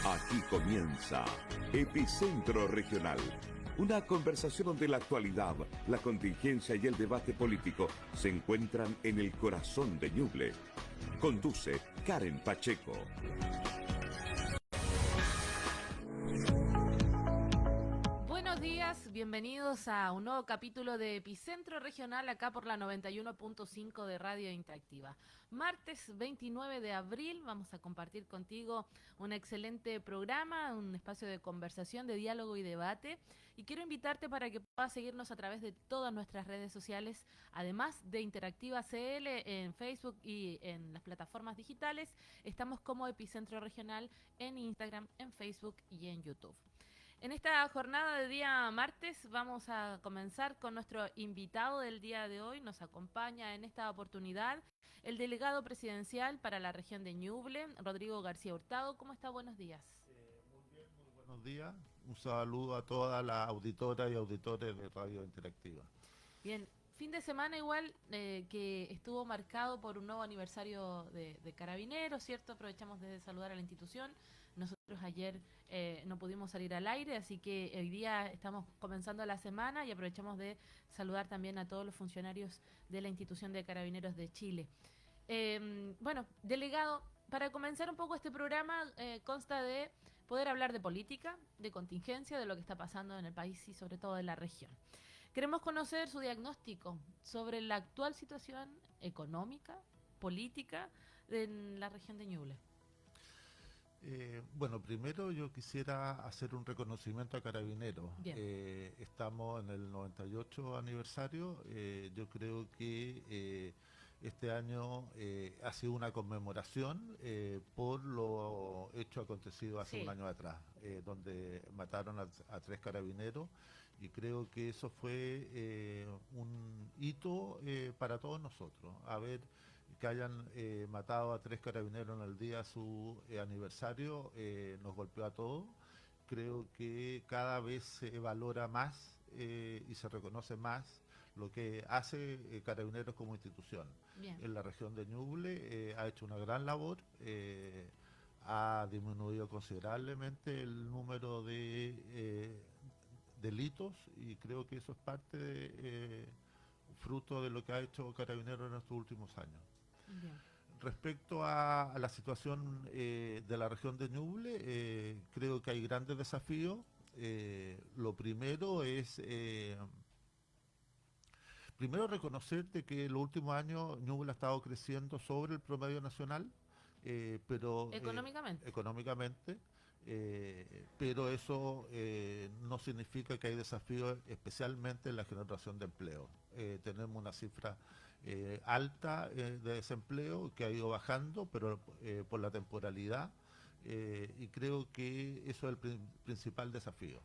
Aquí comienza Epicentro Regional, una conversación donde la actualidad, la contingencia y el debate político se encuentran en el corazón de Ñuble. Conduce Karen Pacheco. Buenos días, bienvenidos a un nuevo capítulo de Epicentro Regional acá por la 91.5 de Radio Interactiva. Martes 29 de abril vamos a compartir contigo un excelente programa, un espacio de conversación, de diálogo y debate. Y quiero invitarte para que puedas seguirnos a través de todas nuestras redes sociales, además de Interactiva CL en Facebook y en las plataformas digitales. Estamos como Epicentro Regional en Instagram, en Facebook y en YouTube. En esta jornada de día martes vamos a comenzar con nuestro invitado del día de hoy. Nos acompaña en esta oportunidad el delegado presidencial para la región de Ñuble, Rodrigo García Hurtado. ¿Cómo está? Buenos días. Muy bien, muy buenos días. Un saludo a toda la auditora y auditores de Radio Interactiva. Bien, fin de semana igual que estuvo marcado por un nuevo aniversario de Carabineros, ¿cierto? Aprovechamos de saludar a la institución. Nosotros ayer no pudimos salir al aire, así que hoy día estamos comenzando la semana y aprovechamos de saludar también a todos los funcionarios de la institución de Carabineros de Chile. Bueno, delegado, para comenzar un poco este programa consta de poder hablar de política, de contingencia, de lo que está pasando en el país y sobre todo en la región. Queremos conocer su diagnóstico sobre la actual situación económica, política en la región de Ñuble. Bueno, primero yo quisiera hacer un reconocimiento a Carabineros. Estamos en el 98 aniversario. Yo creo que este año ha sido una conmemoración por lo hecho acontecido hace un año atrás, donde mataron a 3 carabineros, y creo que eso fue un hito para todos nosotros. Que hayan matado a 3 carabineros en el día de su aniversario nos golpeó a todos. Creo que cada vez se valora más y se reconoce más lo que hace Carabineros como institución. Bien. En la región de Ñuble ha hecho una gran labor, ha disminuido considerablemente el número de delitos, y creo que eso es parte de fruto de lo que ha hecho Carabineros en estos últimos años. Bien. Respecto a la situación de la región de Ñuble, creo que hay grandes desafíos. Lo primero es reconocerte que en los últimos años Ñuble ha estado creciendo sobre el promedio nacional, pero económicamente, pero eso no significa que hay desafíos, especialmente en la generación de empleo. Tenemos una cifra alta de desempleo que ha ido bajando, pero por la temporalidad, y creo que eso es el principal desafío.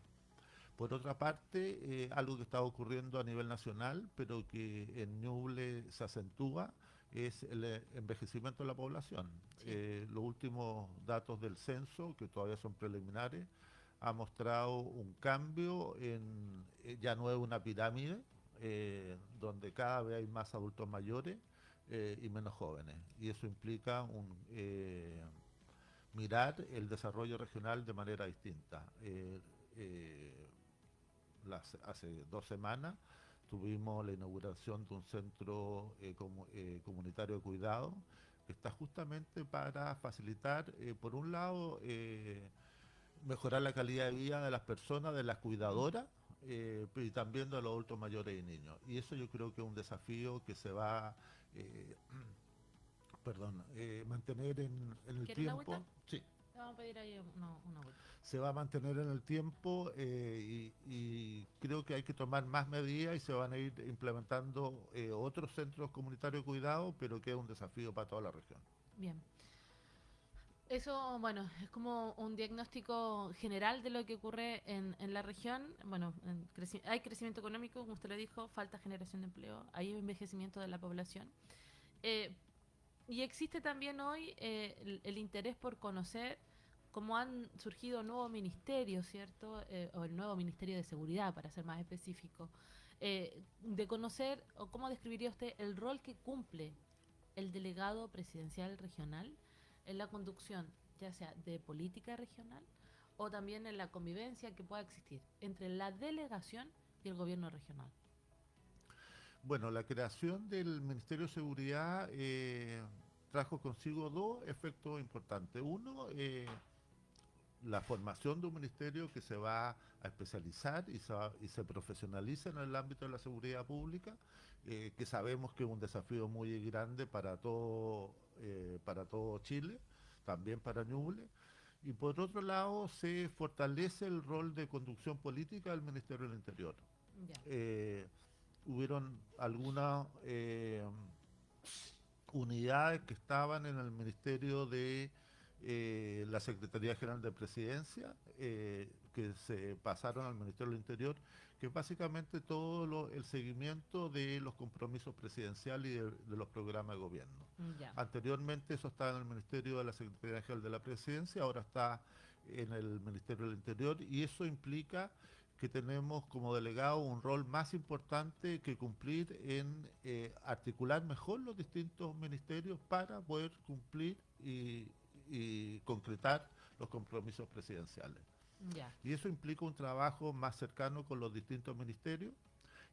Por otra parte, algo que está ocurriendo a nivel nacional, pero que en Ñuble se acentúa, es el envejecimiento de la población. Los últimos datos del censo, que todavía son preliminares, ha mostrado un cambio ya no es una pirámide, donde cada vez hay más adultos mayores y menos jóvenes. Y eso implica mirar el desarrollo regional de manera distinta. Hace 2 semanas tuvimos la inauguración de un centro comunitario de cuidado, que está justamente para facilitar, por un lado, mejorar la calidad de vida de las personas, de las cuidadoras, y también de los adultos mayores y niños. Y eso yo creo que es un desafío que se va mantener en el tiempo. Sí. Vamos a pedir ahí una vuelta. Se va a mantener en el tiempo, y creo que hay que tomar más medidas, y se van a ir implementando otros centros comunitarios de cuidado, pero que es un desafío para toda la región. Bien. Eso, bueno, es como un diagnóstico general de lo que ocurre en la región. Bueno, hay crecimiento económico, como usted lo dijo, falta generación de empleo, hay envejecimiento de la población. Y existe también hoy el interés por conocer cómo han surgido nuevos ministerios, ¿cierto? O el nuevo Ministerio de Seguridad, para ser más específico. De conocer, o cómo describiría usted el rol que cumple el delegado presidencial regional en la conducción ya sea de política regional o también en la convivencia que pueda existir entre la delegación y el gobierno regional? Bueno, la creación del Ministerio de Seguridad trajo consigo dos efectos importantes. Uno, la formación de un ministerio que se va a especializar y se profesionaliza en el ámbito de la seguridad pública, que sabemos que es un desafío muy grande para todo Chile, también para Ñuble. Y por otro lado, se fortalece el rol de conducción política del Ministerio del Interior. Hubieron algunas unidades que estaban en el Ministerio de la Secretaría General de Presidencia, que se pasaron al Ministerio del Interior, que es básicamente todo el seguimiento de los compromisos presidenciales y de los programas de gobierno. Anteriormente eso estaba en el Ministerio de la Secretaría General de la Presidencia, ahora está en el Ministerio del Interior, y eso implica que tenemos como delegado un rol más importante que cumplir en articular mejor los distintos ministerios para poder cumplir y concretar los compromisos presidenciales. Y eso implica un trabajo más cercano con los distintos ministerios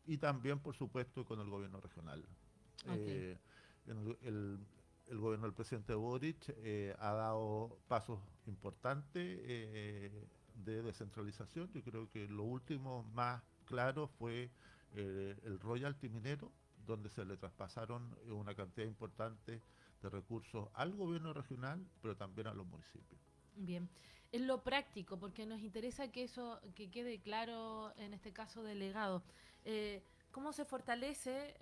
y también, por supuesto, con el gobierno regional. El gobierno del presidente Boric ha dado pasos importantes de descentralización. Yo creo que lo último más claro fue el royalty minero, donde se le traspasaron una cantidad importante de recursos al gobierno regional, pero también a los municipios. Bien, en lo práctico, porque nos interesa que eso que quede claro en este caso delegado, ¿cómo se fortalece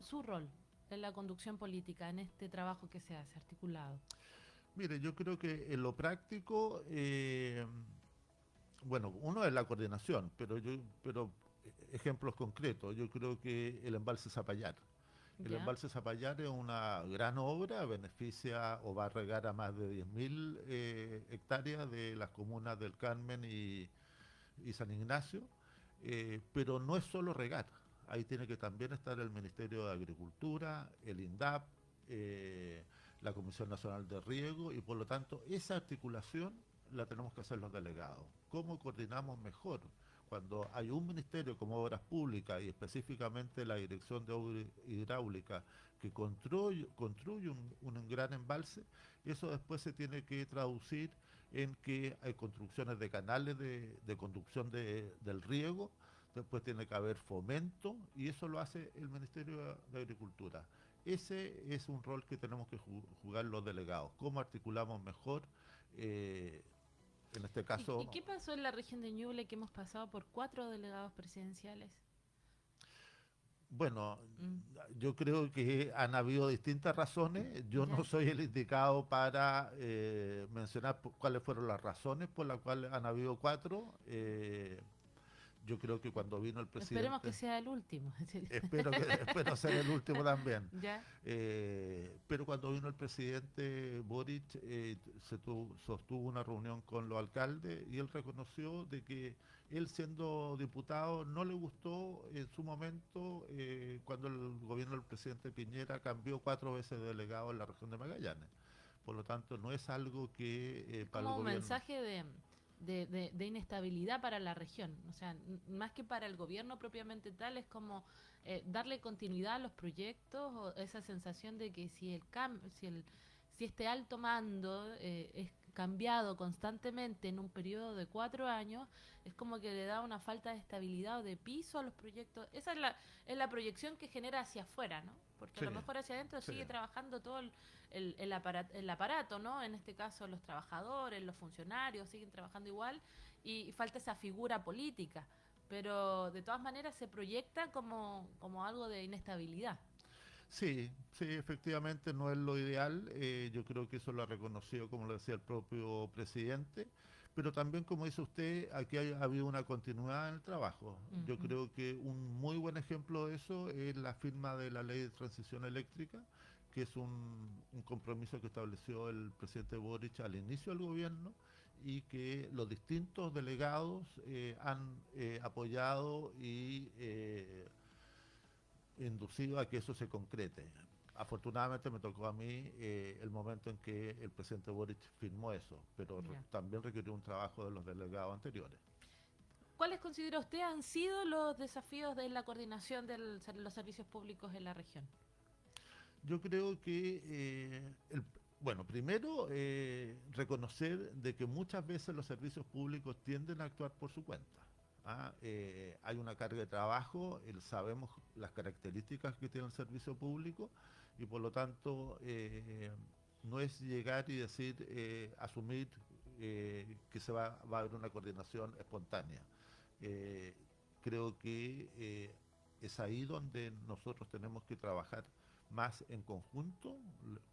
su rol en la conducción política, en este trabajo que se hace articulado? Mire, yo creo que en lo práctico, bueno, uno es la coordinación, pero ejemplos concretos, yo creo que el embalse Zapallar. El embalse Zapallar es una gran obra, beneficia o va a regar a más de 10.000 hectáreas de las comunas del Carmen y San Ignacio, pero no es solo regar, ahí tiene que también estar el Ministerio de Agricultura, el INDAP, la Comisión Nacional de Riego, y por lo tanto esa articulación la tenemos que hacer los delegados. ¿Cómo coordinamos mejor? Cuando hay un ministerio como Obras Públicas y específicamente la Dirección de Obras Hidráulicas que construye un gran embalse, eso después se tiene que traducir en que hay construcciones de canales de conducción del riego, después tiene que haber fomento, y eso lo hace el Ministerio de Agricultura. Ese es un rol que tenemos que jugar los delegados. ¿Cómo articulamos mejor? En este caso... ¿Y qué pasó en la región de Ñuble, que hemos pasado por 4 delegados presidenciales? Bueno, yo creo que han habido distintas razones. Yo no soy el indicado para mencionar cuáles fueron las razones por las cuales han habido 4. Yo creo que cuando vino el presidente... Esperemos que sea el último. Espero ser el último también. ¿Ya? Pero cuando vino el presidente Boric, sostuvo una reunión con los alcaldes y él reconoció de que él, siendo diputado, no le gustó en su momento cuando el gobierno del presidente Piñera cambió 4 veces de delegado en la región de Magallanes. Por lo tanto, no es algo que para como el gobierno... un mensaje de inestabilidad para la región, o sea, más que para el gobierno propiamente tal, es como darle continuidad a los proyectos, o esa sensación de que si este alto mando es cambiado constantemente en un periodo de 4 años, es como que le da una falta de estabilidad o de piso a los proyectos. Esa es la proyección que genera hacia afuera, ¿no? Porque a lo mejor hacia adentro sigue trabajando todo el aparato, ¿no? En este caso los trabajadores, los funcionarios siguen trabajando igual y falta esa figura política, pero de todas maneras se proyecta como algo de inestabilidad. Sí, efectivamente no es lo ideal. Yo creo que eso lo ha reconocido, como lo decía el propio presidente, pero también, como dice usted, aquí ha habido una continuidad en el trabajo. Yo creo que un muy buen ejemplo de eso es la firma de la Ley de Transición Eléctrica, que es un compromiso que estableció el presidente Boric al inicio del gobierno y que los distintos delegados han apoyado y inducido a que eso se concrete. Afortunadamente me tocó a mí el momento en que el presidente Boric firmó eso, pero también requirió un trabajo de los delegados anteriores. ¿Cuáles considera usted han sido los desafíos de la coordinación de los servicios públicos en la región? Yo creo que, primero, reconocer de que muchas veces los servicios públicos tienden a actuar por su cuenta. Hay una carga de trabajo, sabemos las características que tiene el servicio público y por lo tanto no es llegar y decir, asumir que va a haber una coordinación espontánea. Creo que es ahí donde nosotros tenemos que trabajar más en conjunto.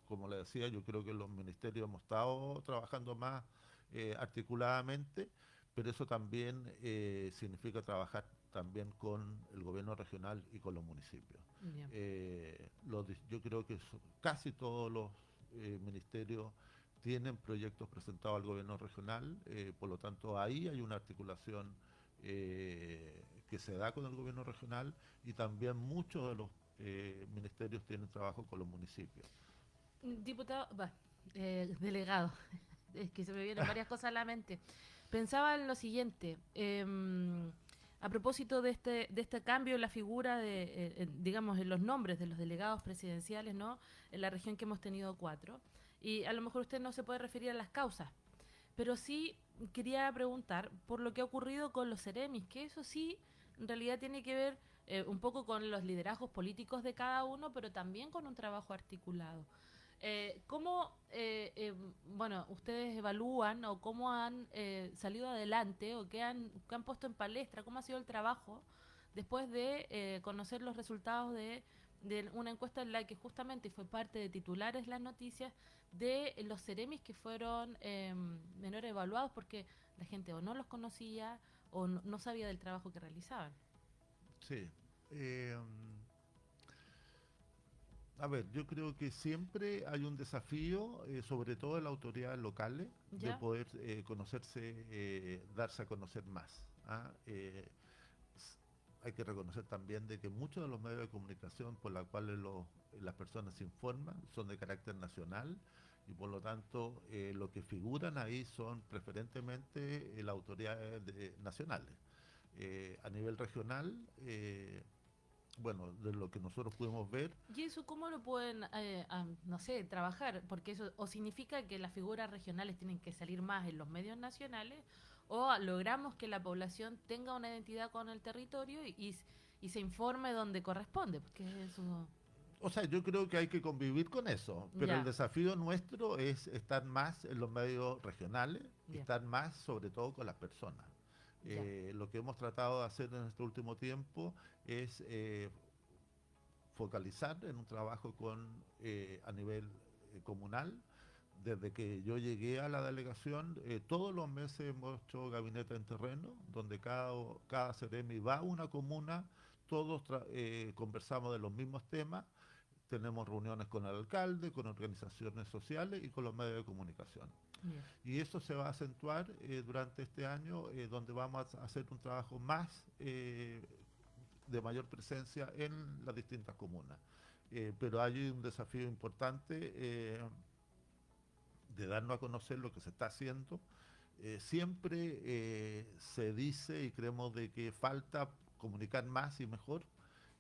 Como le decía, yo creo que los ministerios hemos estado trabajando más articuladamente, pero eso también significa trabajar también con el gobierno regional y con los municipios. Yo creo que casi todos los ministerios tienen proyectos presentados al gobierno regional, por lo tanto ahí hay una articulación que se da con el gobierno regional y también muchos de los ministerios tienen trabajo con los municipios. Diputado, delegado, es que se me vienen varias cosas a la mente. Pensaba en lo siguiente, a propósito de este cambio en la figura digamos, en los nombres de los delegados presidenciales, ¿no? En la región que hemos tenido 4, y a lo mejor usted no se puede referir a las causas, pero sí quería preguntar por lo que ha ocurrido con los seremis, que eso sí, en realidad tiene que ver un poco con los liderazgos políticos de cada uno, pero también con un trabajo articulado. ¿Cómo ustedes evalúan o cómo han salido adelante o qué han puesto en palestra, cómo ha sido el trabajo después de conocer los resultados de una encuesta en la que justamente fue parte de titulares las noticias de los seremis que fueron menores evaluados porque la gente o no los conocía o no sabía del trabajo que realizaban? Sí. A ver, yo creo que siempre hay un desafío, sobre todo en las autoridades locales, de poder conocerse, darse a conocer más. Hay que reconocer también de que muchos de los medios de comunicación por los cuales las personas se informan son de carácter nacional y por lo tanto lo que figuran ahí son preferentemente las autoridades nacionales. A nivel regional, de lo que nosotros pudimos ver. ¿Y eso cómo lo pueden, trabajar? Porque eso o significa que las figuras regionales tienen que salir más en los medios nacionales, o logramos que la población tenga una identidad con el territorio y se informe donde corresponde, porque eso... O sea, yo creo que hay que convivir con eso, pero el desafío nuestro es estar más en los medios regionales, estar más sobre todo con las personas. Lo que hemos tratado de hacer en este último tiempo es focalizar en un trabajo a nivel comunal. Desde que yo llegué a la delegación, todos los meses hemos hecho gabinete en terreno, donde cada seremi va a una comuna, todos conversamos de los mismos temas, tenemos reuniones con el alcalde, con organizaciones sociales y con los medios de comunicación. Y eso se va a acentuar durante este año, donde vamos a hacer un trabajo más de mayor presencia en las distintas comunas. Pero hay un desafío importante de darnos a conocer lo que se está haciendo. Siempre se dice y creemos de que falta comunicar más y mejor,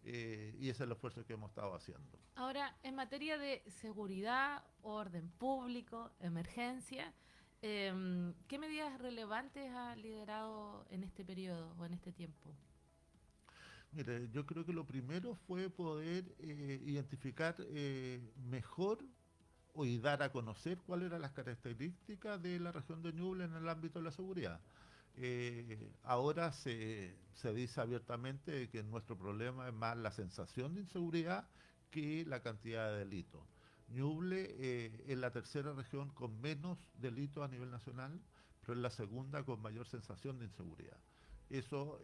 y ese es el esfuerzo que hemos estado haciendo. Ahora, en materia de seguridad, orden público, emergencia, ¿qué medidas relevantes ha liderado en este periodo o en este tiempo? Mire, yo creo que lo primero fue poder identificar mejor y dar a conocer cuáles eran las características de la región de Ñuble en el ámbito de la seguridad. Ahora se dice abiertamente que nuestro problema es más la sensación de inseguridad que la cantidad de delitos. Ñuble es la tercera región con menos delitos a nivel nacional, pero es la segunda con mayor sensación de inseguridad. Eso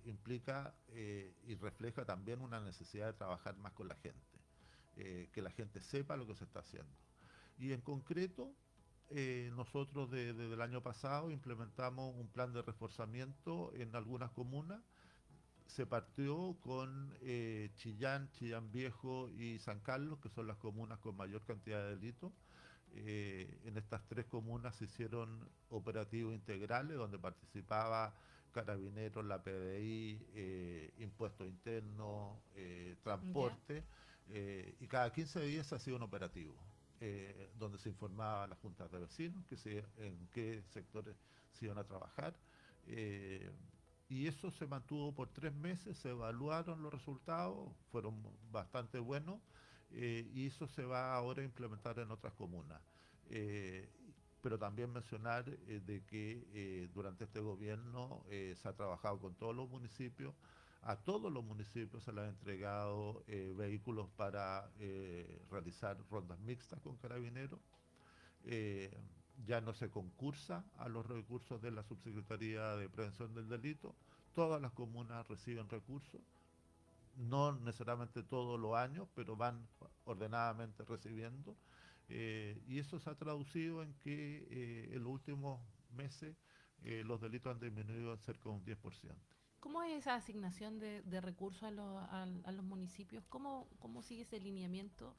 implica y refleja también una necesidad de trabajar más con la gente, que la gente sepa lo que se está haciendo. Y en concreto, nosotros desde el año pasado implementamos un plan de reforzamiento en algunas comunas se partió con Chillán, Chillán Viejo y San Carlos, que son las comunas con mayor cantidad de delitos. En estas 3 comunas se hicieron operativos integrales donde participaba Carabineros, la PDI, Impuestos Internos, Transporte, y cada 15 días se hacía un operativo, donde se informaba a las juntas de vecinos en qué sectores se iban a trabajar. Y eso se mantuvo por 3 meses, se evaluaron los resultados, fueron bastante buenos, y eso se va ahora a implementar en otras comunas. Pero también mencionar de que durante este gobierno se ha trabajado con todos los municipios. A todos los municipios se les ha entregado vehículos para realizar rondas mixtas con carabineros. Ya no se concursa a los recursos de la Subsecretaría de Prevención del Delito. Todas las comunas reciben recursos, no necesariamente todos los años, pero van ordenadamente recibiendo. Y eso se ha traducido en que en los últimos meses los delitos han disminuido en cerca de un 10%. ¿Cómo es esa asignación de recursos a los municipios? ¿Cómo sigue ese lineamiento?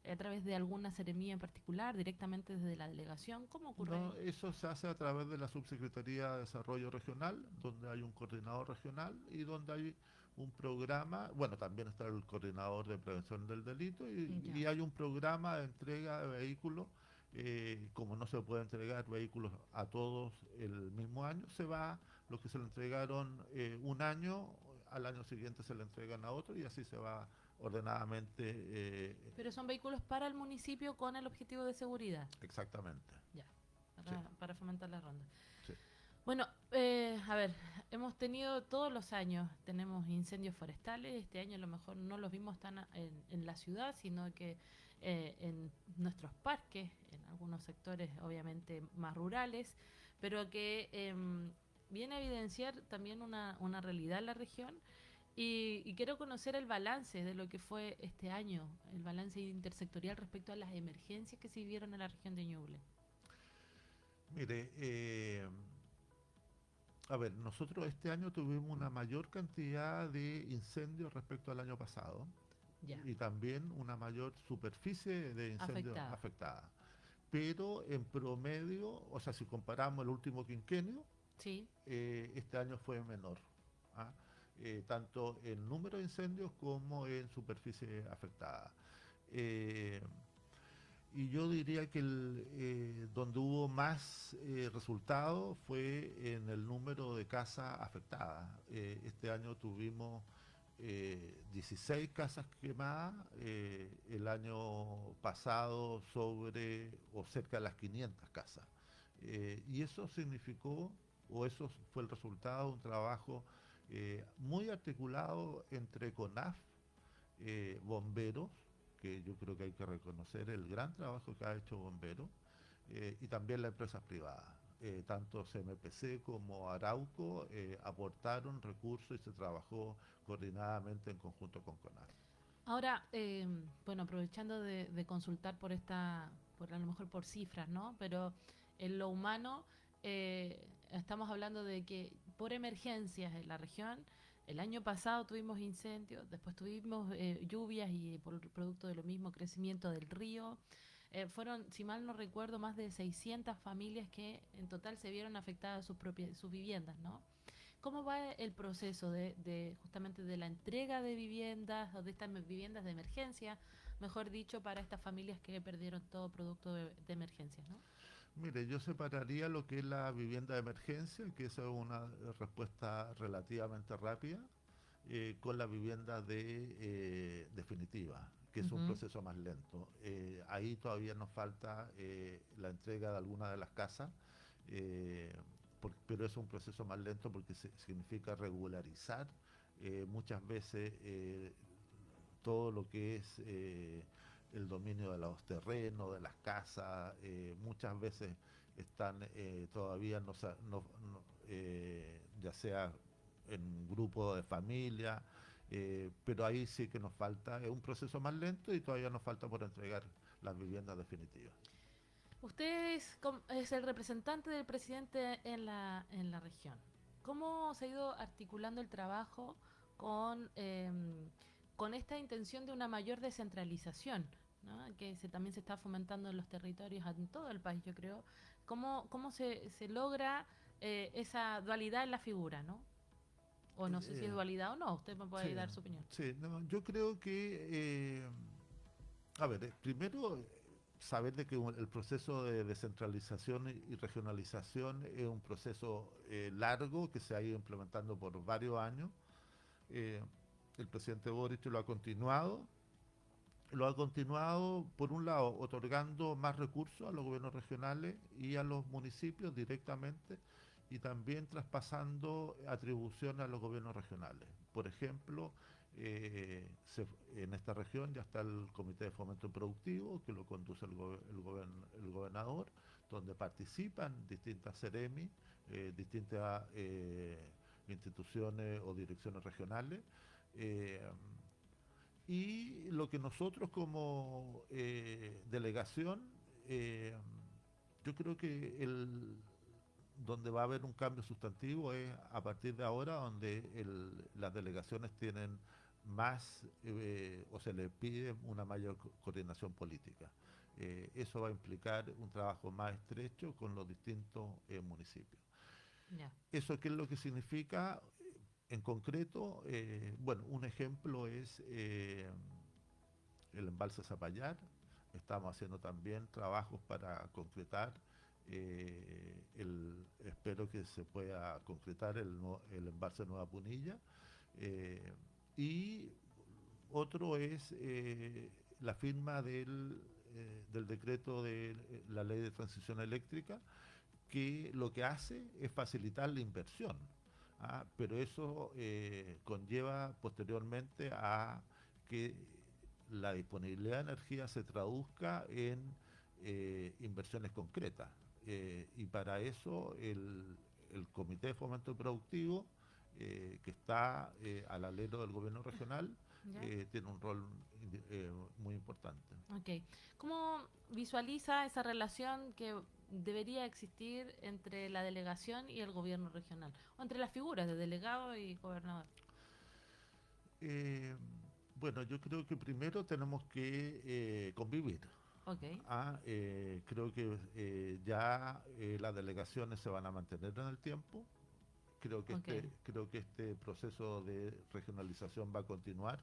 ¿A través de alguna seremía en particular, directamente desde la delegación? ¿Cómo ocurre? No, eso se hace a través de la Subsecretaría de Desarrollo Regional, donde hay un coordinador regional y donde hay un programa. Bueno, también está el coordinador de prevención del delito y hay un programa de entrega de vehículos. Como no se puede entregar vehículos a todos el mismo año, se va, los que se le entregaron un año, al año siguiente se le entregan a otro y así se va ordenadamente. Pero son vehículos para el municipio con el objetivo de seguridad. Exactamente. Ya, para fomentar la ronda. Sí. Bueno, a ver, hemos tenido todos los años, tenemos incendios forestales. Este año a lo mejor no los vimos tan en la ciudad, sino que en nuestros parques, en algunos sectores obviamente más rurales, pero que viene a evidenciar también una realidad en la región. Y quiero conocer el balance de lo que fue este año, el balance intersectorial respecto a las emergencias que se vivieron en la región de Ñuble. Mire, a ver, nosotros este año tuvimos una mayor cantidad de incendios respecto al año pasado. Ya. Y también una mayor superficie de incendios afectada. Pero en promedio, o sea, si comparamos el último quinquenio, sí, este año fue menor. Tanto en número de incendios como en superficie afectada. Y yo diría que donde hubo más resultados fue en el número de casas afectadas. Este año tuvimos 16 casas quemadas, el año pasado sobre o cerca de las 500 casas. Y eso significó, o eso fue el resultado de un trabajo muy articulado entre CONAF, bomberos, que yo creo que hay que reconocer el gran trabajo que ha hecho bomberos, y también las empresas privadas. Tanto CMPC como Arauco aportaron recursos y se trabajó coordinadamente en conjunto con CONAF. Ahora, bueno, aprovechando de consultar por a lo mejor por cifras, ¿no? Pero en lo humano, estamos hablando de que por emergencias en la región, el año pasado tuvimos incendios, después tuvimos lluvias y por producto de lo mismo crecimiento del río. Fueron, si mal no recuerdo, más de 600 familias que en total se vieron afectadas sus viviendas, ¿no? ¿Cómo va el proceso justamente de la entrega de viviendas o de estas viviendas de emergencia, mejor dicho, para estas familias que perdieron todo producto de emergencias, ¿no? Mire, yo separaría lo que es la vivienda de emergencia, que esa es una respuesta relativamente rápida, con la vivienda definitiva, que es un proceso más lento. Ahí todavía nos falta la entrega de algunas de las casas, pero es un proceso más lento porque significa regularizar muchas veces todo lo que es el dominio de los terrenos, de las casas. Muchas veces están todavía ya sea en grupo de familia, pero ahí sí que nos falta, es un proceso más lento y todavía nos falta por entregar las viviendas definitivas. Usted es el representante del presidente en la región. ¿Cómo se ha ido articulando el trabajo con esta intención de una mayor descentralización, ¿no? Que también se está fomentando en los territorios, en todo el país, yo creo. ¿Cómo se logra esa dualidad en la figura, ¿no? O no sé si es dualidad o no, usted me puede dar su opinión. Sí, no, yo creo que, a ver, primero saber de que el proceso de descentralización y regionalización es un proceso largo que se ha ido implementando por varios años. El presidente Boric lo ha continuado por un lado otorgando más recursos a los gobiernos regionales y a los municipios directamente, y también traspasando atribuciones a los gobiernos regionales. Por ejemplo, en esta región ya está el Comité de Fomento Productivo, que lo conduce el gobernador, donde participan distintas CEREMI, distintas instituciones o direcciones regionales. Y lo que nosotros como delegación, yo creo que donde va a haber un cambio sustantivo es a partir de ahora, donde las delegaciones tienen más o se les pide una mayor coordinación política. Eso va a implicar un trabajo más estrecho con los distintos municipios. Yeah. ¿Eso qué es lo que significa? En concreto, bueno, un ejemplo es el embalse Zapallar. Estamos haciendo también trabajos para concretar, espero que se pueda concretar el embalse Nueva Punilla. Y otro es la firma del decreto de la Ley de Transición Eléctrica, que lo que hace es facilitar la inversión. Pero eso conlleva posteriormente a que la disponibilidad de energía se traduzca en inversiones concretas. Y para eso el Comité de Fomento Productivo, que está al alero del gobierno regional, tiene un rol muy importante. Okay. ¿Cómo visualiza esa relación que debería existir entre la delegación y el gobierno regional, o entre las figuras de delegado y gobernador? Bueno, yo creo que primero tenemos que convivir. Okay. Creo que ya las delegaciones se van a mantener en el tiempo. Creo que este proceso de regionalización va a continuar.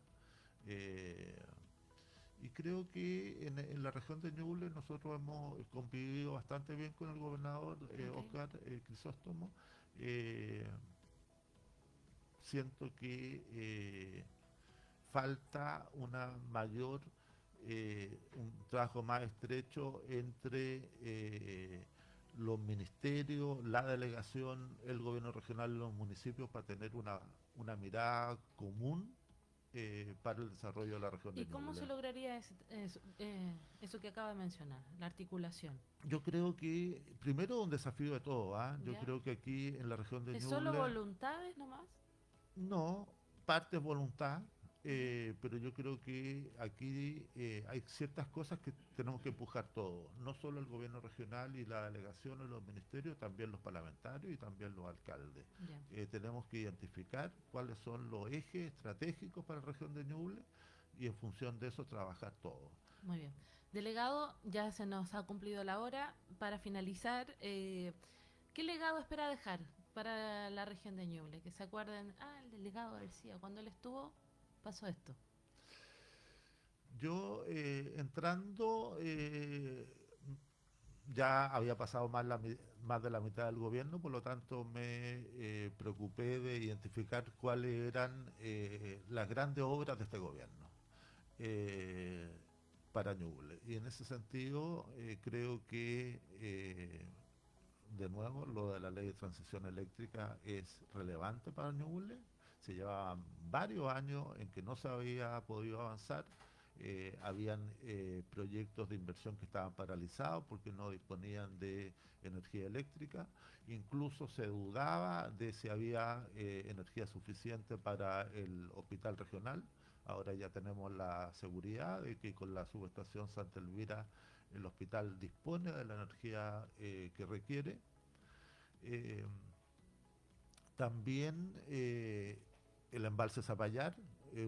Y creo que en la región de Ñuble nosotros hemos convivido bastante bien con el gobernador Óscar Crisóstomo. Siento que falta una mayor, un trabajo más estrecho entre los ministerios, la delegación, el gobierno regional y los municipios, para tener una mirada común para el desarrollo de la región de Ñuble. ¿Y cómo se lograría eso que acaba de mencionar, la articulación? Yo creo que primero un desafío de todo. Yo creo que aquí en la región de Ñuble... ¿Es solo voluntades nomás? No, parte es voluntad, pero yo creo que aquí hay ciertas cosas que tenemos que empujar todos, no solo el gobierno regional y la delegación o los ministerios, también los parlamentarios y también los alcaldes. Tenemos que identificar cuáles son los ejes estratégicos para la región de Ñuble y en función de eso trabajar todo. Muy bien. Delegado, ya se nos ha cumplido la hora. Para finalizar, ¿qué legado espera dejar para la región de Ñuble? Que se acuerden, el delegado García, cuando él estuvo, pasó esto. Yo entrando, ya había pasado más de la mitad del gobierno, por lo tanto me preocupé de identificar cuáles eran las grandes obras de este gobierno para Ñuble. Y en ese sentido creo que de nuevo, lo de la ley de transición eléctrica es relevante para Ñuble. Se llevaban varios años en que no se había podido avanzar. Habían proyectos de inversión que estaban paralizados porque no disponían de energía eléctrica. Incluso se dudaba de si había energía suficiente para el hospital regional. Ahora ya tenemos la seguridad de que con la subestación Santa Elvira el hospital dispone de la energía que requiere. También El embalse Zapallar es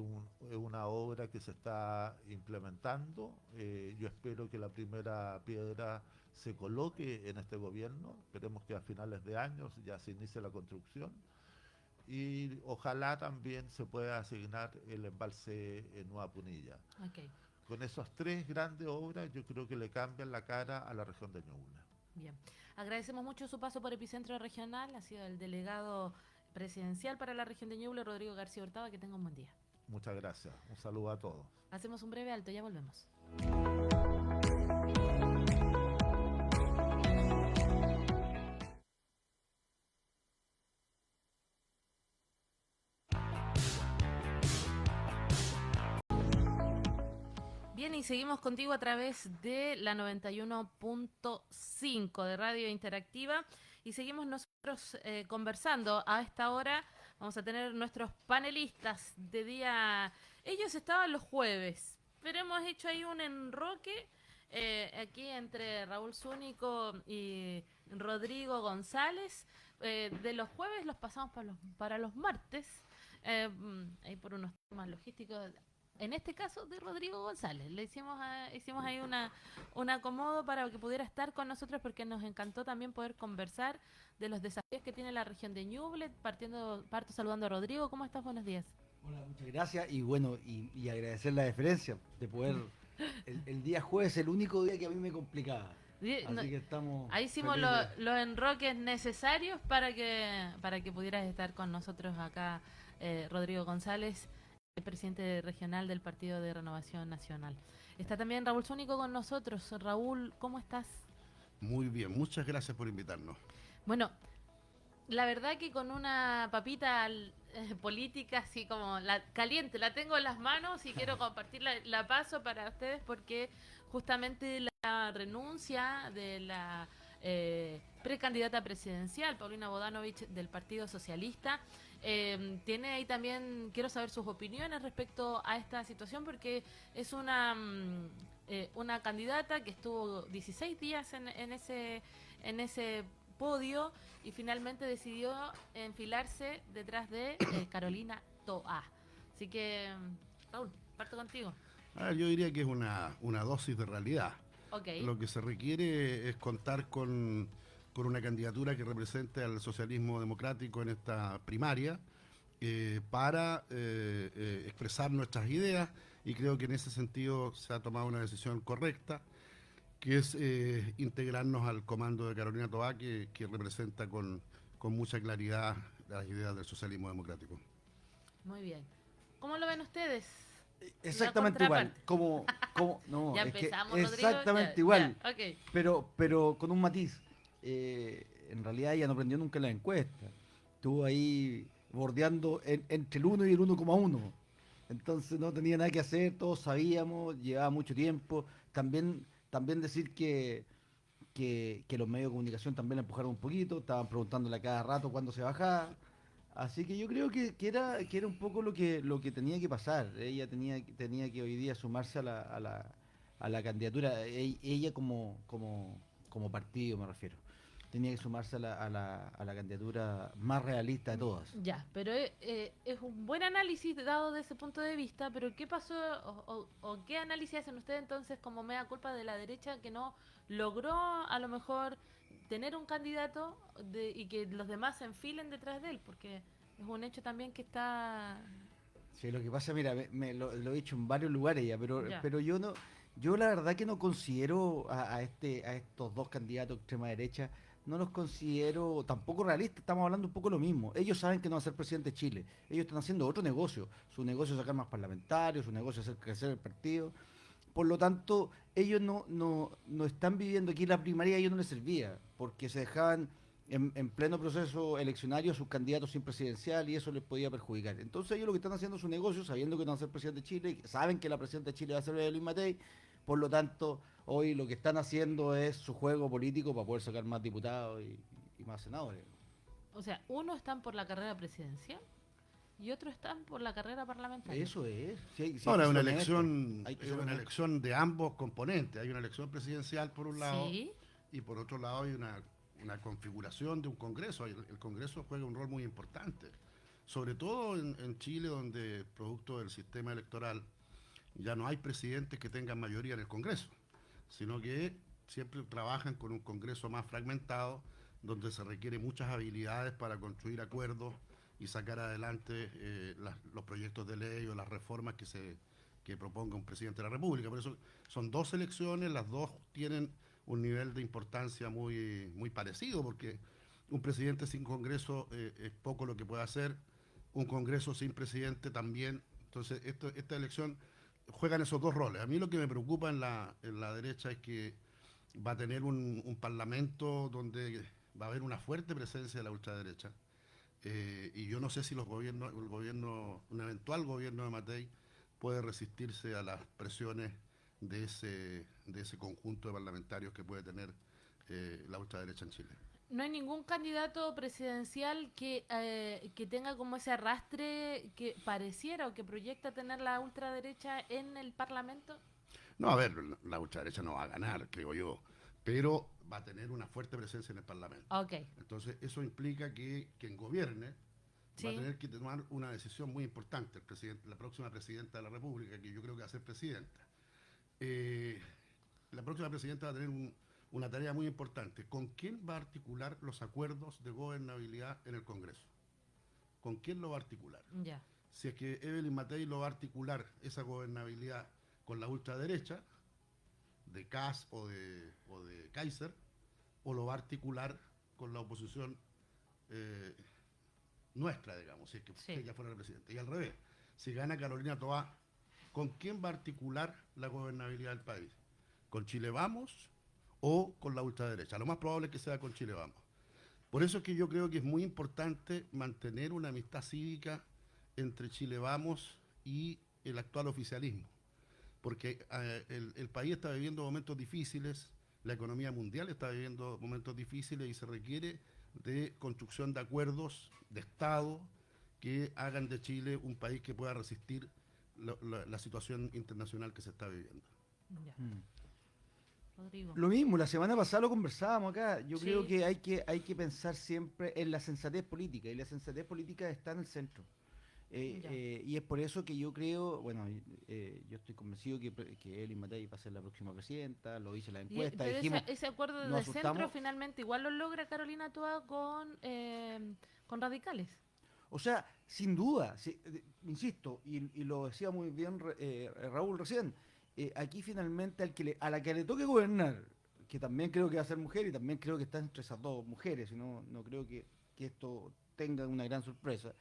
una obra que se está implementando. Yo espero que la primera piedra se coloque en este gobierno. Esperemos que a finales de año ya se inicie la construcción. Y ojalá también se pueda asignar el embalse en Nueva Punilla. Okay. Con esas tres grandes obras yo creo que le cambian la cara a la región de Ñuble. Bien, agradecemos mucho su paso por Epicentro Regional, ha sido el delegado presidencial para la región de Ñuble, Rodrigo García Hurtado, que tenga un buen día. Muchas gracias, un saludo a todos. Hacemos un breve alto, ya volvemos. Bien, y seguimos contigo a través de la 91.5 de Radio Interactiva y seguimos nosotros conversando. A esta hora vamos a tener nuestros panelistas de día. Ellos estaban los jueves, pero hemos hecho ahí un enroque aquí entre Raúl Zúñigo y Rodrigo González. De los jueves los pasamos para los martes, ahí por unos temas logísticos. En este caso de Rodrigo González, le hicimos ahí un acomodo para que pudiera estar con nosotros porque nos encantó también poder conversar de los desafíos que tiene la región de Ñuble. Parto saludando a Rodrigo. ¿Cómo estás? Buenos días. Hola, muchas gracias y bueno, y agradecer la deferencia de poder, el día jueves, el único día que a mí me complicaba. Así que estamos ahí hicimos los enroques necesarios para que pudieras estar con nosotros acá, Rodrigo González, el presidente regional del Partido de Renovación Nacional. Está también Raúl Zúñigo con nosotros. Raúl, ¿cómo estás? Muy bien, muchas gracias por invitarnos. Bueno, la verdad que con una papita política así como caliente, la tengo en las manos y quiero compartirla, la paso para ustedes porque justamente la renuncia de la precandidata presidencial, Paulina Bodanovich, del Partido Socialista, tiene ahí también, quiero saber sus opiniones respecto a esta situación porque es una candidata que estuvo 16 días en ese podio y finalmente decidió enfilarse detrás de Carolina Toá. Así que, Raúl, parto contigo. Yo diría que es una dosis de realidad. Okay. Lo que se requiere es contar con una candidatura que represente al socialismo democrático en esta primaria para expresar nuestras ideas y creo que en ese sentido se ha tomado una decisión correcta, que es integrarnos al comando de Carolina Toá, que representa con mucha claridad las ideas del socialismo democrático. Muy bien. ¿Cómo lo ven ustedes? Exactamente igual. No, ya empezamos, Rodrigo. Exactamente igual. Ya, okay. Pero con un matiz. En realidad ella no prendió nunca la encuesta. Estuvo ahí bordeando entre el 1 y el 1,1. Entonces no tenía nada que hacer, todos sabíamos, llevaba mucho tiempo. También decir que los medios de comunicación también la empujaron un poquito, estaban preguntándole a cada rato cuándo se bajaba. Así que yo creo que era un poco lo que tenía que pasar. Ella tenía que hoy día sumarse a la candidatura. Ella como partido, me refiero. Tenía que sumarse a la candidatura más realista de todas. Ya, pero es un buen análisis dado desde ese punto de vista, pero ¿qué pasó o qué análisis hacen ustedes entonces como mea culpa de la derecha que no logró a lo mejor tener un candidato y que los demás se enfilen detrás de él? Porque es un hecho también que está... Sí, lo que pasa, mira, lo he dicho en varios lugares ya, pero yo la verdad que no considero a estos dos candidatos de extrema derecha, no los considero tampoco realistas. Estamos hablando un poco lo mismo. Ellos saben que no van a ser presidente de Chile. Ellos están haciendo otro negocio. Su negocio es sacar más parlamentarios, su negocio es hacer crecer el partido. Por lo tanto, ellos no están viviendo aquí la primaria, a ellos no les servía, porque se dejaban en pleno proceso eleccionario a sus candidatos sin presidencial y eso les podía perjudicar. Entonces ellos lo que están haciendo es su negocio, sabiendo que no van a ser presidente de Chile, saben que la presidenta de Chile va a ser Luis Matei. Por lo tanto, hoy lo que están haciendo es su juego político para poder sacar más diputados y más senadores. O sea, uno están por la carrera presidencial y otro están por la carrera parlamentaria. Eso es. Ahora, es una elección de ambos componentes. Hay una elección presidencial por un lado, ¿sí? Y por otro lado hay una configuración de un Congreso. El Congreso juega un rol muy importante. sobre todo en Chile, donde producto del sistema electoral ya no hay presidentes que tengan mayoría en el Congreso, sino que siempre trabajan con un Congreso más fragmentado, donde se requiere muchas habilidades para construir acuerdos y sacar adelante los proyectos de ley o las reformas que proponga un presidente de la República. Por eso son dos elecciones, las dos tienen un nivel de importancia muy, muy parecido, porque un presidente sin Congreso es poco lo que puede hacer, un Congreso sin presidente también. Entonces, esta elección juegan esos dos roles. A mí lo que me preocupa en la derecha es que va a tener un parlamento donde va a haber una fuerte presencia de la ultraderecha. Y yo no sé si un eventual gobierno de Matei puede resistirse a las presiones de ese conjunto de parlamentarios que puede tener la ultraderecha en Chile. ¿No hay ningún candidato presidencial que tenga como ese arrastre que pareciera o que proyecta tener la ultraderecha en el Parlamento? No, a ver, la ultraderecha no va a ganar, creo yo, pero va a tener una fuerte presencia en el Parlamento. Okay. Entonces, eso implica que quien gobierne va a tener que tomar una decisión muy importante. La próxima presidenta de la República, que yo creo que va a ser presidenta. La próxima presidenta va a tener una tarea muy importante. ¿Con quién va a articular los acuerdos de gobernabilidad en el Congreso? ¿Con quién lo va a articular? Ya. Si es que Evelyn Matei lo va a articular esa gobernabilidad con la ultraderecha, de Kast o de Kaiser, o lo va a articular con la oposición nuestra, digamos, si es que ella fuera la presidenta. Y al revés, si gana Carolina Toá, ¿con quién va a articular la gobernabilidad del país? ¿Con Chile Vamos o con la ultraderecha? Lo más probable es que sea con Chile Vamos. Por eso es que yo creo que es muy importante mantener una amistad cívica entre Chile Vamos y el actual oficialismo, porque el país está viviendo momentos difíciles, la economía mundial está viviendo momentos difíciles y se requiere de construcción de acuerdos de Estado que hagan de Chile un país que pueda resistir la situación internacional que se está viviendo. Ya. Rodrigo. Lo mismo, la semana pasada lo conversábamos acá. Yo creo que hay que pensar siempre en la sensatez política, y la sensatez política está en el centro. Y es por eso que yo creo, bueno, yo estoy convencido que Evelyn Matei va a ser la próxima presidenta, lo dice la encuesta. Pero dijimos, ese acuerdo de centro finalmente igual lo logra Carolina Toá con radicales. O sea, sin duda, insisto, y lo decía muy bien Raúl recién, aquí finalmente a la que le toque gobernar, que también creo que va a ser mujer y también creo que está entre esas dos mujeres, y no creo que esto tenga una gran sorpresa,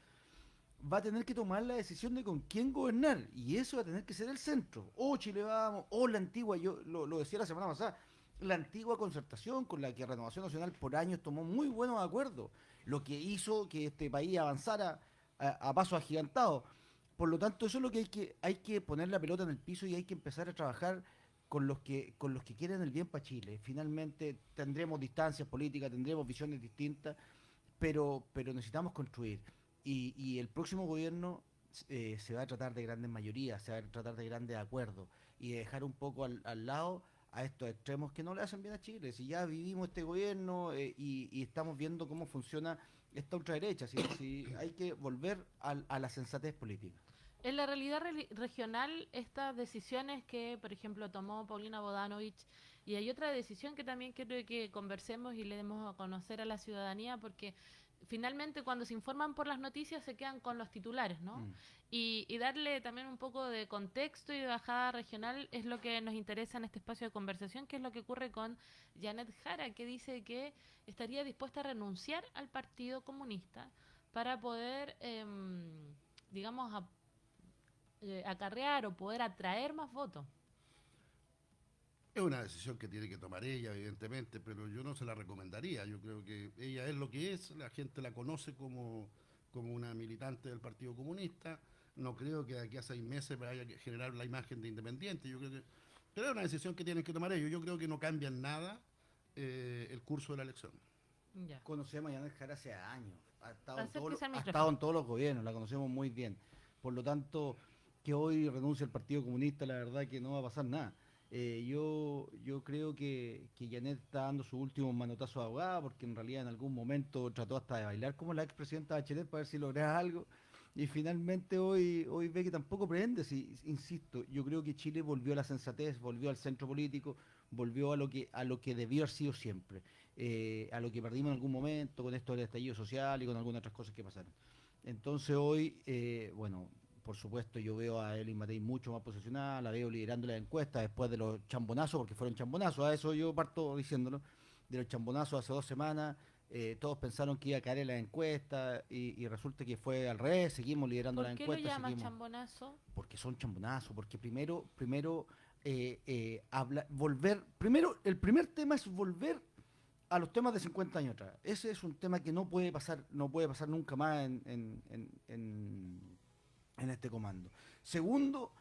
va a tener que tomar la decisión de con quién gobernar, y eso va a tener que ser el centro, o Chile Vamos, o la antigua, yo lo decía la semana pasada, la antigua concertación con la que Renovación Nacional por años tomó muy buenos acuerdos, lo que hizo que este país avanzara a pasos agigantados. Por lo tanto, eso es lo que hay que poner la pelota en el piso y hay que empezar a trabajar con los que quieren el bien para Chile. Finalmente tendremos distancias políticas, tendremos visiones distintas, pero necesitamos construir. Y el próximo gobierno se va a tratar de grandes mayorías, se va a tratar de grandes acuerdos y de dejar un poco al lado a estos extremos que no le hacen bien a Chile. Si ya vivimos este gobierno y estamos viendo cómo funciona esta ultraderecha, si hay que volver a la sensatez política. En la realidad regional, estas decisiones que, por ejemplo, tomó Paulina Bodanovich, y hay otra decisión que también quiero que conversemos y le demos a conocer a la ciudadanía, porque finalmente cuando se informan por las noticias se quedan con los titulares, ¿no? Y darle también un poco de contexto y de bajada regional es lo que nos interesa en este espacio de conversación, que es lo que ocurre con Janet Jara, que dice que estaría dispuesta a renunciar al Partido Comunista para poder, digamos, acarrear o poder atraer más votos. Es una decisión que tiene que tomar ella, evidentemente, pero yo no se la recomendaría. Yo creo que ella es lo que es, la gente la conoce como una militante del Partido Comunista. No creo que de aquí a 6 meses vaya a generar la imagen de independiente. Yo creo que, pero es una decisión que tienen que tomar ellos. Yo creo que no cambia en nada el curso de la elección. Ya. Conocemos a Janet Jara hace años, ha estado en todos los gobiernos, la conocemos muy bien. Por lo tanto, que hoy renuncie al Partido Comunista, la verdad que no va a pasar nada. Yo creo que Janet está dando su último manotazo de abogada, porque en realidad en algún momento trató hasta de bailar como la expresidenta Bachelet para ver si lograba algo. Y finalmente hoy ve que tampoco prende. Insisto, yo creo que Chile volvió a la sensatez, volvió al centro político, volvió a lo que debió haber sido siempre, a lo que perdimos en algún momento con esto del estallido social y con algunas otras cosas que pasaron. Entonces hoy, bueno, por supuesto yo veo a Evelyn Matei mucho más posicionada, la veo liderando las encuestas después de los chambonazos, porque fueron chambonazos, a eso yo parto diciéndolo, de los chambonazos hace 2 semanas. Todos pensaron que iba a caer en las encuestas y resulta que fue al revés, seguimos liderando las encuestas. ¿Por qué lo llaman chambonazo? Porque son chambonazos, porque primero el primer tema es volver a los temas de 50 años atrás. Ese es un tema que no puede pasar nunca más en este comando. Segundo,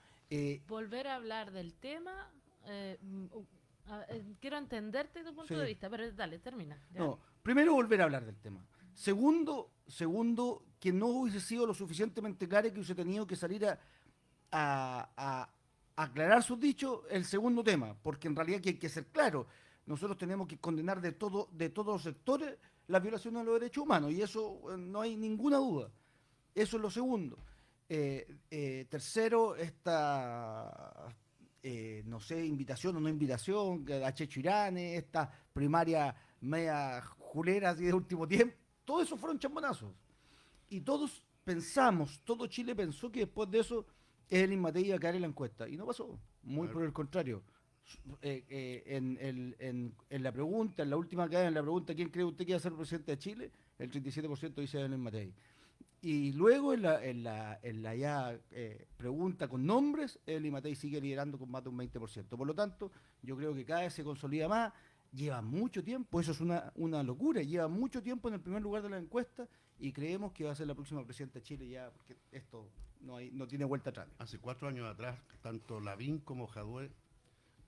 volver a hablar del tema. Quiero entenderte tu punto de vista, pero dale, termina. Ya. No, primero volver a hablar del tema. Segundo, que no hubiese sido lo suficientemente claro que hubiese tenido que salir a aclarar sus dichos el segundo tema, porque en realidad que hay que ser claro. Nosotros tenemos que condenar de todos los sectores la violación de los derechos humanos, y eso no hay ninguna duda. Eso es lo segundo. Tercero, no sé, invitación o no invitación, a Checho Irane, esta primaria media julera así de último tiempo, todo eso fueron chambonazos. Y todo Chile pensó que después de eso Evelyn Matei iba a caer en la encuesta. Y no pasó, muy por el contrario. En la pregunta, en la última cadena, en la pregunta ¿quién cree usted que iba a ser presidente de Chile? El 37% dice Evelyn Matei. Y luego en la ya pregunta con nombres, Evelyn Matei sigue liderando con más de un 20%. Por lo tanto, yo creo que cada vez se consolida más, lleva mucho tiempo, eso es una locura, lleva mucho tiempo en el primer lugar de la encuesta y creemos que va a ser la próxima presidenta de Chile ya, porque esto no tiene vuelta atrás. Hace 4 años atrás, tanto Lavín como Jadue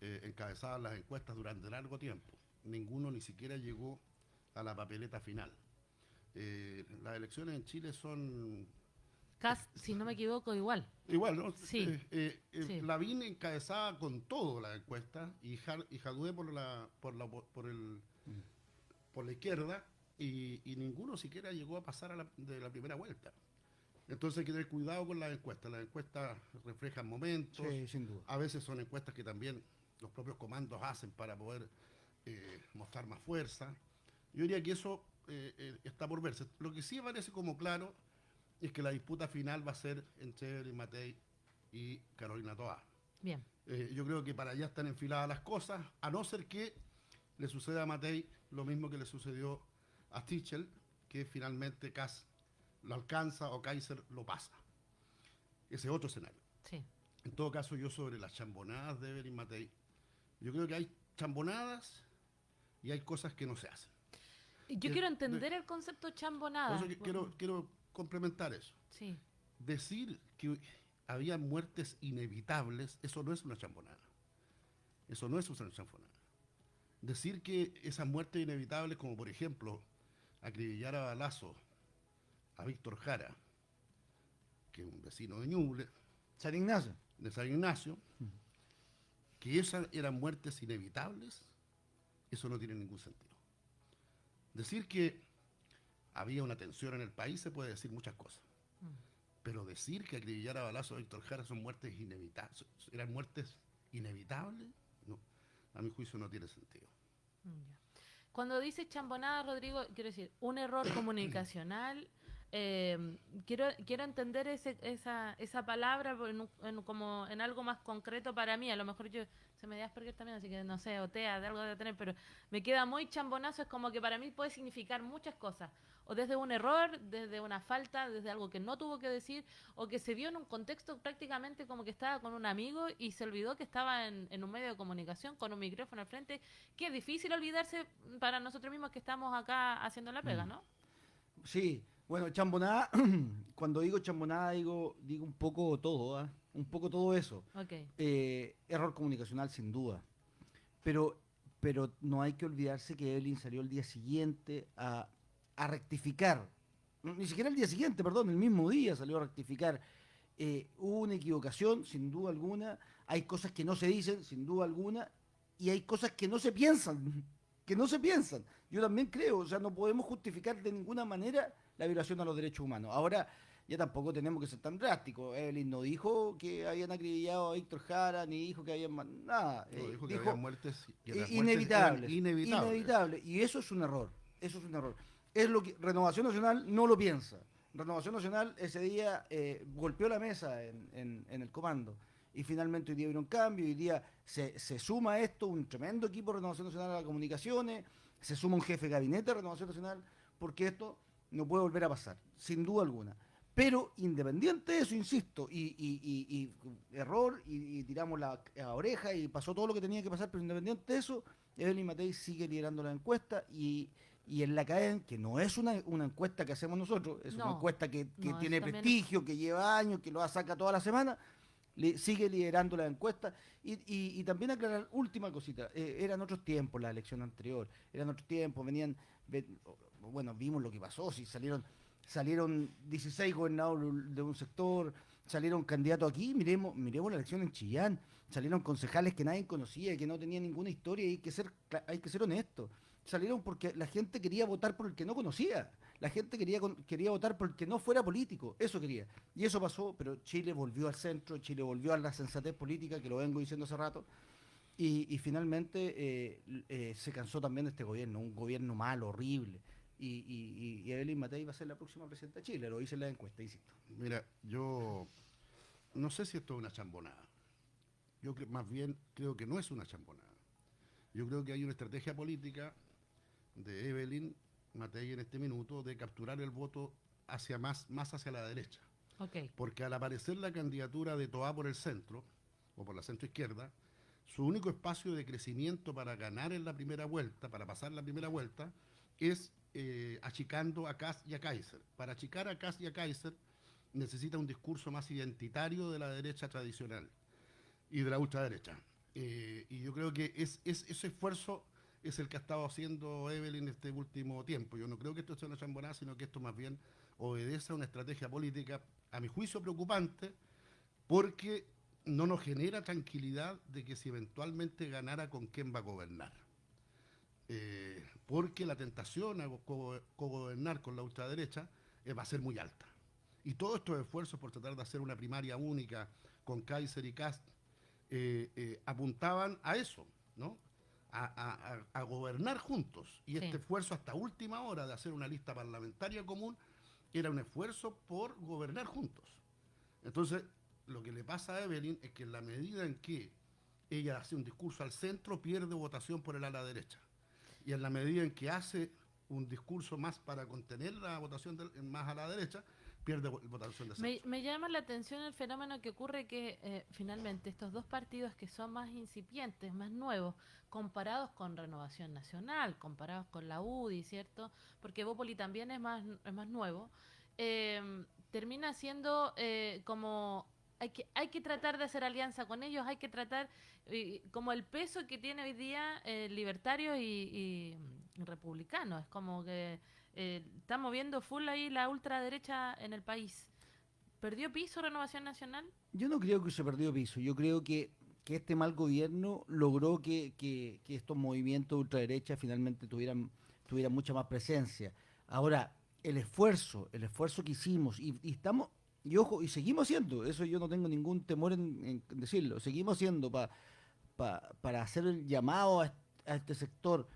encabezaban las encuestas durante largo tiempo. Ninguno ni siquiera llegó a la papeleta final. Las elecciones en Chile son... Si no me equivoco, igual. Igual, ¿no? Sí. Sí. Lavín encabezaba con todo la encuesta y Jadue por la izquierda y ninguno siquiera llegó a pasar de la primera vuelta. Entonces hay que tener cuidado con las encuestas. Las encuestas reflejan momentos. Sí, sin duda. A veces son encuestas que también los propios comandos hacen para poder mostrar más fuerza. Yo diría que eso está por verse. Lo que sí parece como claro es que la disputa final va a ser entre Evelyn Matei y Carolina Toá. Bien. Yo creo que para allá están enfiladas las cosas, a no ser que le suceda a Matei lo mismo que le sucedió a Stichel, que finalmente Kass lo alcanza o Kaiser lo pasa. Ese es otro escenario. Sí. En todo caso, yo sobre las chambonadas de Evelyn Matei, yo creo que hay chambonadas y hay cosas que no se hacen. Yo quiero entender el concepto chambonada. Por eso quiero complementar eso. Sí. Decir que había muertes inevitables, eso no es una chambonada. Eso no es una chambonada. Decir que esas muertes inevitables, como por ejemplo, acribillar a balazo a Víctor Jara, que es un vecino de Ñuble, de San Ignacio, que esas eran muertes inevitables, eso no tiene ningún sentido. Decir que había una tensión en el país se puede decir muchas cosas, pero decir que acribillar a balazo a Víctor Jara son muertes inevitables, eran muertes inevitables, no, a mi juicio no tiene sentido. Cuando dice chambonada, Rodrigo, quiero decir, un error comunicacional. Quiero entender esa palabra como en algo más concreto para mí. A lo mejor se me da Asperger también, así que no sé, o TEA, de algo de tener, pero me queda muy chambonazo. Es como que para mí puede significar muchas cosas, o desde un error, desde una falta, desde algo que no tuvo que decir, o que se vio en un contexto prácticamente como que estaba con un amigo y se olvidó que estaba en un medio de comunicación con un micrófono al frente, que es difícil olvidarse para nosotros mismos que estamos acá haciendo la pega, ¿no? Sí. Bueno, chambonada, cuando digo chambonada digo un poco todo, ¿eh? Un poco todo eso. Okay. Error comunicacional sin duda. Pero no hay que olvidarse que Evelyn salió el día siguiente a rectificar. Ni siquiera el día siguiente, perdón, el mismo día salió a rectificar hubo una equivocación, sin duda alguna, hay cosas que no se dicen, sin duda alguna, y hay cosas que no se piensan, que no se piensan. Yo también creo, o sea, no podemos justificar de ninguna manera la violación a los derechos humanos. Ahora, ya tampoco tenemos que ser tan drásticos. Evelyn no dijo que habían acribillado a Víctor Jara, ni dijo que habían nada. No, dijo que había muertes, inevitables, inevitables. Inevitables. Y eso es un error. Eso es un error. Es lo que Renovación Nacional no lo piensa. Renovación Nacional ese día golpeó la mesa en el comando. Y finalmente hoy día hubo un cambio, hoy día se suma a esto un tremendo equipo de Renovación Nacional a las comunicaciones, se suma un jefe de gabinete de Renovación Nacional, porque esto no puede volver a pasar, sin duda alguna. Pero independiente de eso, insisto, y error, y tiramos la oreja y pasó todo lo que tenía que pasar, pero independiente de eso, Evelyn Matei sigue liderando la encuesta y en la cadena, que no es una encuesta que hacemos nosotros, es una encuesta que tiene prestigio, que lleva años, que lo saca toda la semana, sigue liderando la encuesta. Y también aclarar, última cosita, eran otros tiempos la elección anterior, eran otros tiempos, vimos lo que pasó, si salieron 16 gobernadores de un sector, salieron candidatos aquí, miremos la elección en Chillán, salieron concejales que nadie conocía y que no tenían ninguna historia, y hay que ser honestos. Salieron porque la gente quería votar por el que no conocía, la gente quería votar por el que no fuera político, eso quería. Y eso pasó, pero Chile volvió al centro, Chile volvió a la sensatez política, que lo vengo diciendo hace rato, y finalmente se cansó también de este gobierno, un gobierno malo, horrible. Y Evelyn Matei va a ser la próxima presidenta de Chile, lo dice en la encuesta, insisto. Mira, yo no sé si esto es una chambonada. Yo más bien creo que no es una chambonada. Yo creo que hay una estrategia política de Evelyn Matei en este minuto de capturar el voto más hacia la derecha. Okay. Porque al aparecer la candidatura de Toá por el centro, o por la centro izquierda, su único espacio de crecimiento para ganar en la primera vuelta, para pasar la primera vuelta, es achicando a Kast y a Kaiser. Para achicar a Kast y a Kaiser necesita un discurso más identitario de la derecha tradicional y de la ultraderecha. Y yo creo que ese esfuerzo es el que ha estado haciendo Evelyn este último tiempo. Yo no creo que esto sea una chambonada, sino que esto más bien obedece a una estrategia política, a mi juicio preocupante, porque no nos genera tranquilidad de que si eventualmente ganara, con quién va a gobernar. Porque la tentación a cogobernar con la ultraderecha va a ser muy alta. Y todos estos esfuerzos por tratar de hacer una primaria única con Kaiser y Kast apuntaban a eso, ¿no? A gobernar juntos. Y este esfuerzo hasta última hora de hacer una lista parlamentaria común era un esfuerzo por gobernar juntos. Entonces, lo que le pasa a Evelyn es que en la medida en que ella hace un discurso al centro, pierde votación por el ala derecha. Y en la medida en que hace un discurso más para contener la votación más a la derecha, pierde votación de centro. Me llama la atención el fenómeno que ocurre que finalmente estos dos partidos que son más incipientes, más nuevos, comparados con Renovación Nacional, comparados con la UDI, ¿cierto? Porque Bópoli también es más nuevo, termina siendo como... Hay que tratar de hacer alianza con ellos, hay que tratar como el peso que tiene hoy día libertarios y republicanos. Es como que está moviendo full ahí la ultraderecha en el país. ¿Perdió piso Renovación Nacional? Yo no creo que se perdió piso. Yo creo que este mal gobierno logró que estos movimientos de ultraderecha finalmente tuvieran mucha más presencia. Ahora, el esfuerzo que hicimos, y estamos... Y ojo, y seguimos haciendo, eso yo no tengo ningún temor en decirlo, seguimos haciendo para hacer el llamado a este sector,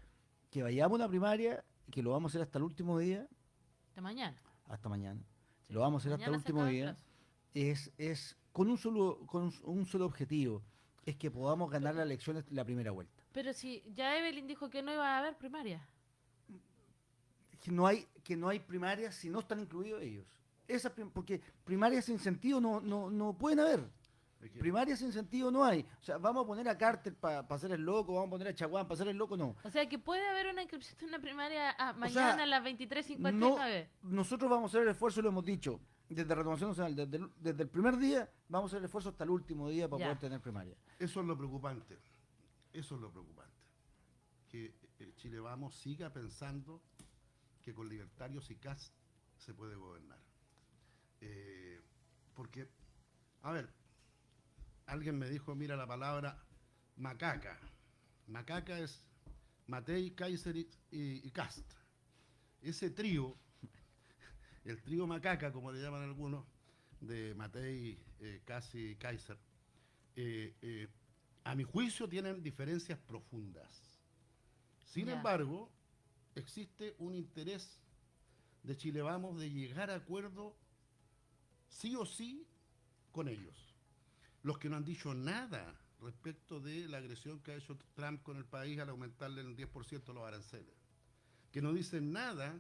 que vayamos a una primaria, que lo vamos a hacer hasta el último día. ¿Hasta mañana? Hasta mañana. Sí, lo vamos a hacer hasta el último día. Es con un solo objetivo, es que podamos ganar las elecciones la primera vuelta. Pero si ya Evelyn dijo que no iba a haber primaria. Que no hay primarias si no están incluidos ellos. Porque primarias sin sentido no pueden haber. Primarias sin sentido no hay. O sea, vamos a poner a Carter para hacer el loco, vamos a poner a Chaguán para hacer el loco, no. O sea, que puede haber una inscripción de una primaria mañana a las 23:59. Nosotros vamos a hacer el esfuerzo, lo hemos dicho, desde Renovación Nacional, desde el primer día, vamos a hacer el esfuerzo hasta el último día para poder tener primaria. Eso es lo preocupante. Que Chile Vamos siga pensando que con libertarios y Kast se puede gobernar. Porque A ver, alguien me dijo, mira la palabra macaca. Macaca es Matei, Kaiser y Kast. Ese trío, el trío macaca, como le llaman algunos, de Matei, Kast y Kaiser, a mi juicio tienen diferencias profundas. Sin embargo, existe un interés de Chile Vamos de llegar a acuerdo sí o sí con ellos. Los que no han dicho nada respecto de la agresión que ha hecho Trump con el país al aumentarle el 10% los aranceles. Que no dicen nada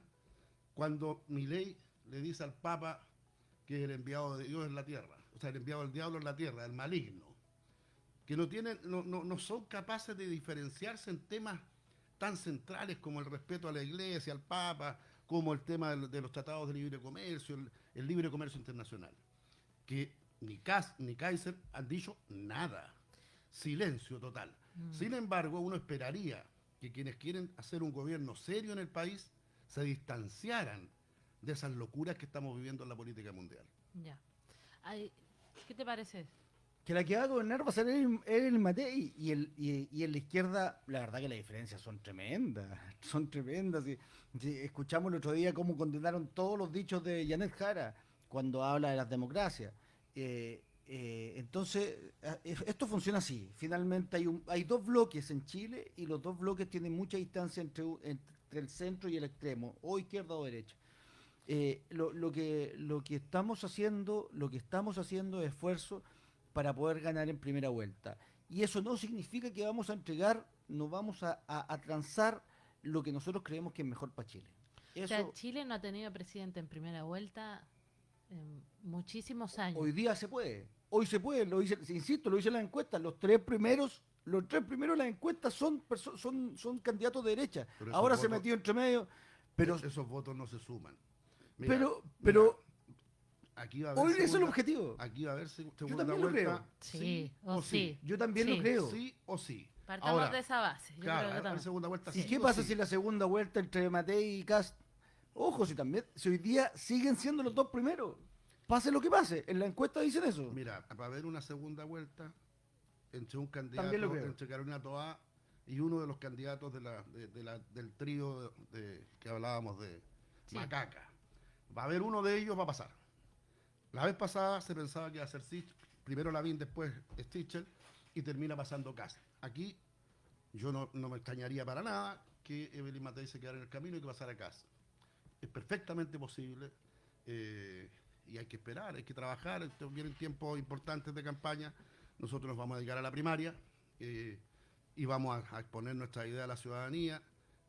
cuando Milei le dice al Papa que es el enviado de Dios en la tierra, o sea, el enviado del diablo en la tierra, el maligno. Que no son capaces de diferenciarse en temas tan centrales como el respeto a la Iglesia, al Papa, como el tema de los tratados de libre comercio, el libre comercio internacional. Que ni Kast ni Kaiser han dicho nada. Silencio total. Sin embargo, uno esperaría que quienes quieren hacer un gobierno serio en el país se distanciaran de esas locuras que estamos viviendo en la política mundial. Ya. ¿Qué te parece? Que la que va a gobernar va a ser el Matei y en la izquierda, la verdad que las diferencias son tremendas. Si escuchamos el otro día cómo condenaron todos los dichos de Janet Jara cuando habla de las democracias. Entonces, esto funciona así. Finalmente hay dos bloques en Chile y los dos bloques tienen mucha distancia entre el centro y el extremo, o izquierda o derecha. Lo que estamos haciendo es esfuerzo para poder ganar en primera vuelta. Y eso no significa que vamos a entregar, no vamos a transar lo que nosotros creemos que es mejor para Chile. O sea, Chile no ha tenido presidente en primera vuelta en muchísimos años. Hoy día se puede. Hoy se puede, lo dice la encuesta. Los tres primeros de las encuestas son candidatos de derecha. Ahora se metió entre medio. Pero esos votos no se suman. Mira, aquí va a haber hoy es el objetivo. Aquí va a haber segunda Yo también vuelta. lo creo. Sí o sí. Yo también lo creo. Sí o sí. Partamos Ahora, de esa base. Yo claro, creo que la segunda vuelta ¿Y qué pasa si la segunda vuelta entre Matei y Kast? Ojo, si hoy día siguen siendo los dos primeros. Pase lo que pase. En la encuesta dicen eso. Mira, va a haber una segunda vuelta entre un candidato, entre Carolina Toá y uno de los candidatos del trío que hablábamos de Macaca. Va a haber uno de ellos, va a pasar. La vez pasada se pensaba que iba a ser primero Lavín, después Stichel, y termina pasando Kast. Aquí yo no me extrañaría para nada que Evelyn Matei se quedara en el camino y que pasara Kast. Es perfectamente posible y hay que esperar, hay que trabajar. Vienen tiempos importantes de campaña. Nosotros nos vamos a dedicar a la primaria y vamos a exponer nuestra idea a la ciudadanía.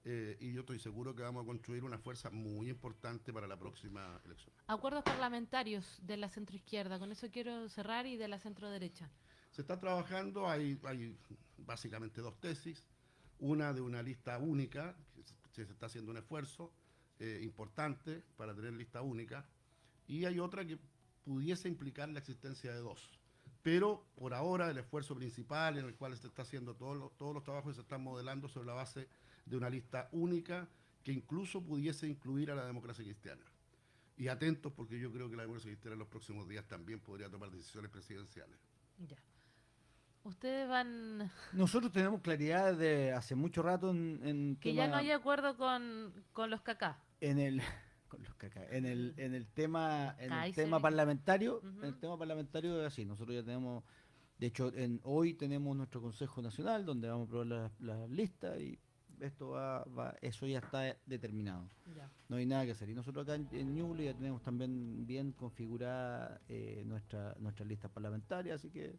Y yo estoy seguro que vamos a construir una fuerza muy importante para la próxima elección. Acuerdos parlamentarios de la centroizquierda, con eso quiero cerrar, y de la centroderecha. Se está trabajando, hay básicamente dos tesis, una de una lista única, que se está haciendo un esfuerzo importante para tener lista única, y hay otra que pudiese implicar la existencia de dos. Pero por ahora el esfuerzo principal en el cual se está haciendo todos los trabajos se están modelando sobre la base de una lista única que incluso pudiese incluir a la democracia cristiana. Y atentos, porque yo creo que la democracia cristiana en los próximos días también podría tomar decisiones presidenciales. Ya. Ustedes van... Nosotros tenemos claridad de hace mucho rato en que ya no hay acuerdo con los cacá. En el tema parlamentario, en el tema parlamentario es así. Nosotros ya tenemos, de hecho, hoy tenemos nuestro Consejo Nacional donde vamos a probar las listas y esto eso ya está determinado. Ya. No hay nada que hacer. Y nosotros acá en Ñuble ya tenemos también bien configurada nuestras listas parlamentarias, así que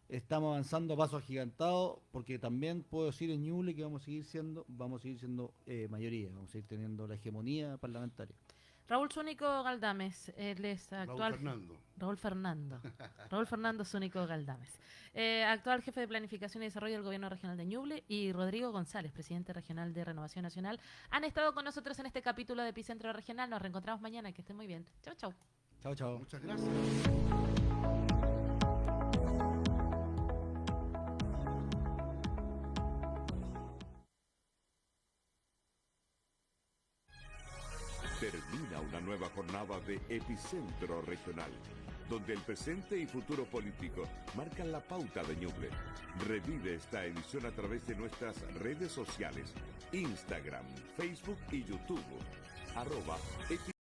estamos avanzando a paso agigantado, porque también puedo decir en Ñuble que vamos a seguir siendo mayoría, vamos a seguir teniendo la hegemonía parlamentaria. Raúl Zúñigo Galdames, él es actual... Raúl Fernando Zúñigo Galdames. Actual jefe de Planificación y Desarrollo del Gobierno Regional de Ñuble, y Rodrigo González, presidente regional de Renovación Nacional, han estado con nosotros en este capítulo de Epicentro Regional. Nos reencontramos mañana, que estén muy bien. Chau, chau. Chau, chau. Muchas gracias. Termina una nueva jornada de Epicentro Regional. donde el presente y futuro político marcan la pauta de Ñuble. Revive esta edición a través de nuestras redes sociales, Instagram, Facebook y YouTube.